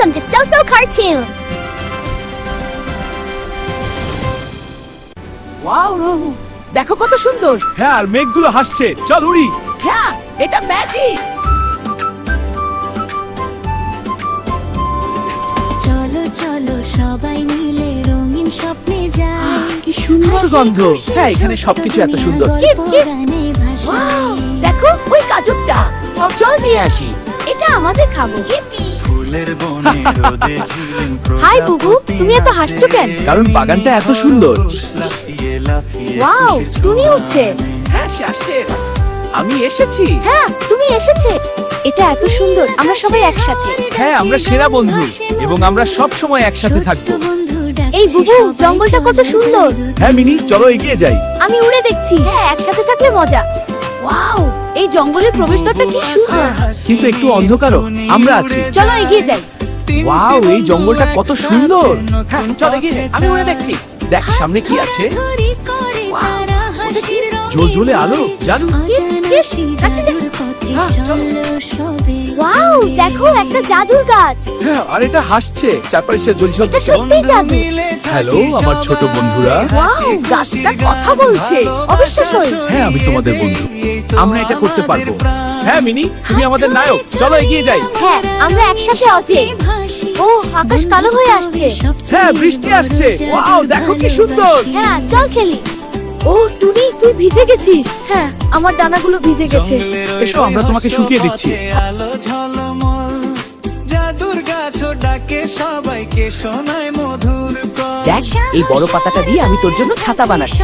Welcome to So Cartoon. Wow, দেখো কত সুন্দর। হ্যাঁ, আর মেঘগুলো হাসছে। চল উড়ি। হ্যাঁ, এটা ম্যাজিক। চলো চলো সবাই মিলে রঙিন স্বপ্নে যাই। কি সুন্দর গন্ধ। হ্যাঁ, এখানে সবকিছু এত সুন্দর। Chip chip. ওয়াও, দেখো ওই গাজরটা। চল নিয়ে আসি। এটা আমাদের খাবো। ফুলের বনে রোদে ঝিলিম হাই বুবু, তুমি এত হাসছো কেন? কারণ বাগানটা এত সুন্দর। লাফিয়ে লাফিয়ে ওয়াও, টুনি উঠছে। হ্যাঁ, সে আসছে। আমি এসেছি। হ্যাঁ, তুমি এসেছে। এটা এত সুন্দর, আমরা সবাই একসাথে। হ্যাঁ, আমরা সেরা বন্ধু এবং আমরা সব সময় একসাথে থাকবো। এই বুবু, জঙ্গলটা কত সুন্দর। হ্যাঁ মিনি, চলো এগিয়ে যাই। আমি উড়ে দেখছি। হ্যাঁ, একসাথে থাকলে মজা। ওয়াও, এই জঙ্গলের প্রবেশদ্বারটা কি সুন্দর। কিন্তু একটু অন্ধকারও। আমরা আছি। চলো এগিয়ে যাই। ওয়াও, এই জঙ্গলটা কত সুন্দর। হ্যাঁ, চল এগিয়ে যাই। আমি উড়ে দেখছি। দেখ সামনে কি আছে। জ্বলজ্বলে আলো, জাদু। ওয়াও, দেখো একটা জাদুর গাছ। হ্যাঁ, আর এটা হাসছে। চারপাশে জ্বলছিল। এটা সত্যিই জাদু। হ্যালো আমার ছোট বন্ধুরা। ওয়াও, গাছটা কথা বলছে। অবিশ্বাস্যই। হ্যাঁ, আমি তোমাদের বন্ধু। আমরা এটা করতে পারবো। হ্যাঁ মিনি, তুমি আমাদের নায়ক। চলো এগিয়ে যাই। হ্যাঁ, আমরা একসাথে অজেয়। ও, আকাশ কালো হয়ে আসছে। হ্যাঁ, বৃষ্টি আসছে। ওয়াও, দেখো কি সুন্দর। হ্যাঁ, চল খেলি। ও টুনি, তুই ভিজে গেছিস। হ্যাঁ, আমার ডানাগুলো ভিজে গেছে। এসো, আমরা তোমাকে শুকিয়ে দিচ্ছি। আলো ঝলমল জাদুর গাছ ডাকে সবাইকে শোনায় মধুর দেখ, এই বড় পাতাটা দিয়ে আমি তোর জন্য ছাতা বানাচ্ছি।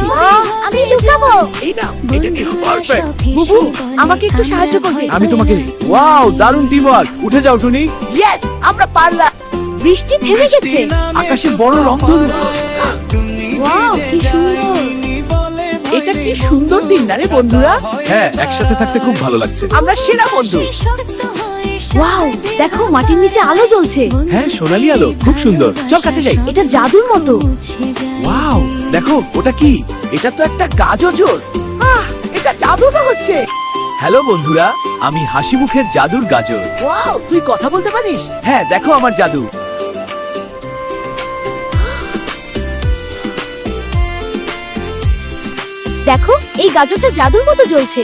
আমি লুকাবো। এই নাও, এটা কিন্তু পারফেক্ট। বুবু, আমাকে একটু সাহায্য করবে? আমি তোমাকে। ওয়াও, দারুণ টিমওয়ার্ক। উঠে যাও টুনি। ইয়েস, আমরা পারলাম। বৃষ্টি থেমে গেছে। আকাশে বড় রংধনু। ওয়াও, কি সুন্দর। এটা কি সুন্দর দিন না রে বন্ধুরা। হ্যাঁ, একসাথে থাকতে খুব ভালো লাগছে। আমরা সেরা বন্ধু। ওয়াও, দেখো মাটির নিচে আলো জ্বলছে। হ্যাঁ, সোনালী আলো, খুব সুন্দর। চল কাছে যাই। এটা জাদুর মতো। ওয়াও, দেখো ওটা কি। এটা তো একটা গাজর। এটা জাদু তো হচ্ছে। হ্যালো বন্ধুরা, আমি হাসি মুখের জাদুর গাজর। ওয়াও, তুই কথা বলতে পারিস। হ্যাঁ, দেখো আমার জাদু। দেখো, এই গাজরটা জাদুর মতো জ্বলছে।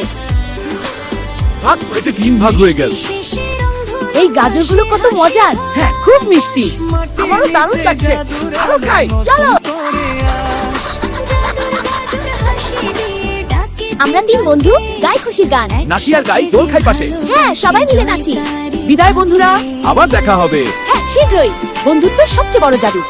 ভাগ, এটা তিন ভাগ হয়ে গেল। এই গাজরগুলো কত মজার। হ্যাঁ, খুব মিষ্টি। আমারও দারুণ লাগছে। আরো খাই, চলো। আমরা তিন বন্ধু গাই খুশি গান। নাচি আর গাই, দোল খাই পাশে। হ্যাঁ, সবাই মিলে নাচি। বিদায় বন্ধুরা। আবার দেখা হবে। হ্যাঁ, শীঘ্রই। বন্ধুত্বের সবচেয়ে বড় জাদু।